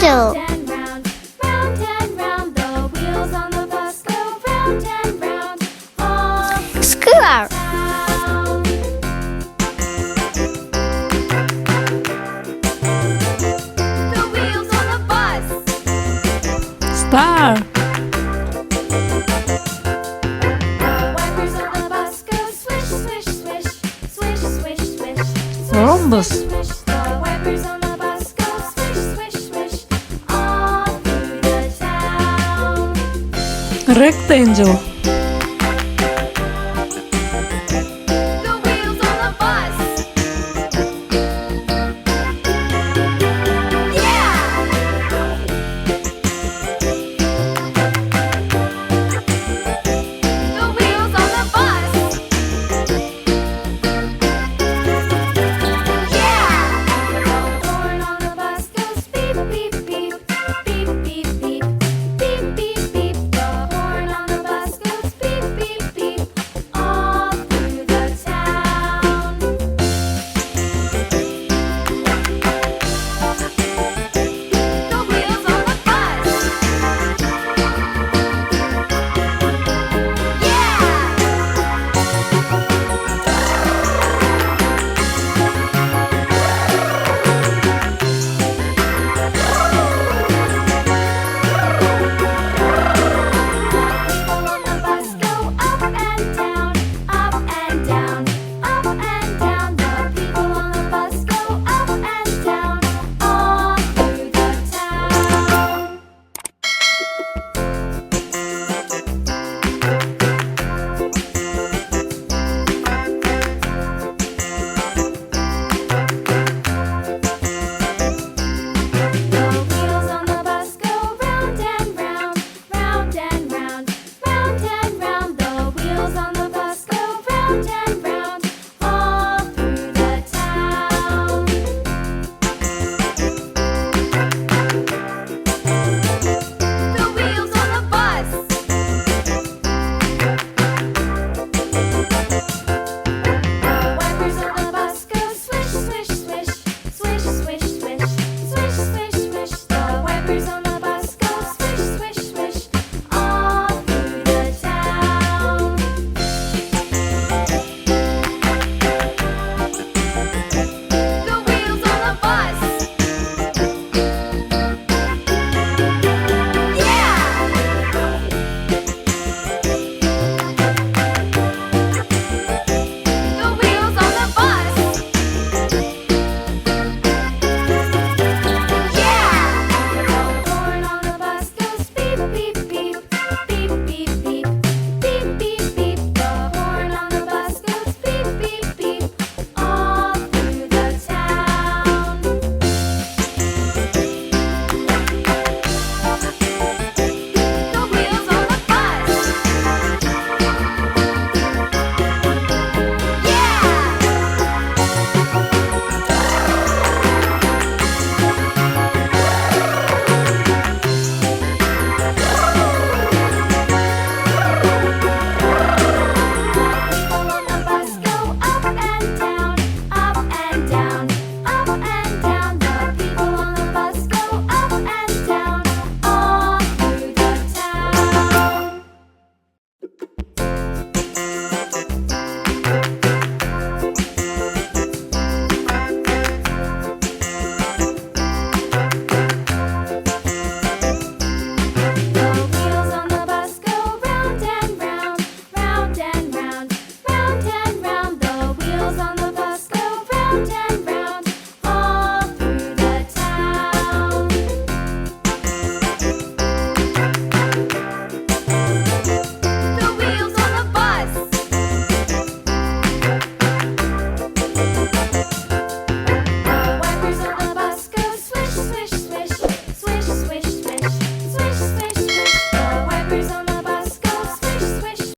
rectangle. Round and round, the wheels on the bus go round and round all Square. town. The wheels on the bus. Star. The wipers on the bus go swish, swish, swish, swish, swish, swish, swish, Rhombus. swish, swish. The wipers on the bus go swish, swish, swish, all through the town. Rectangle.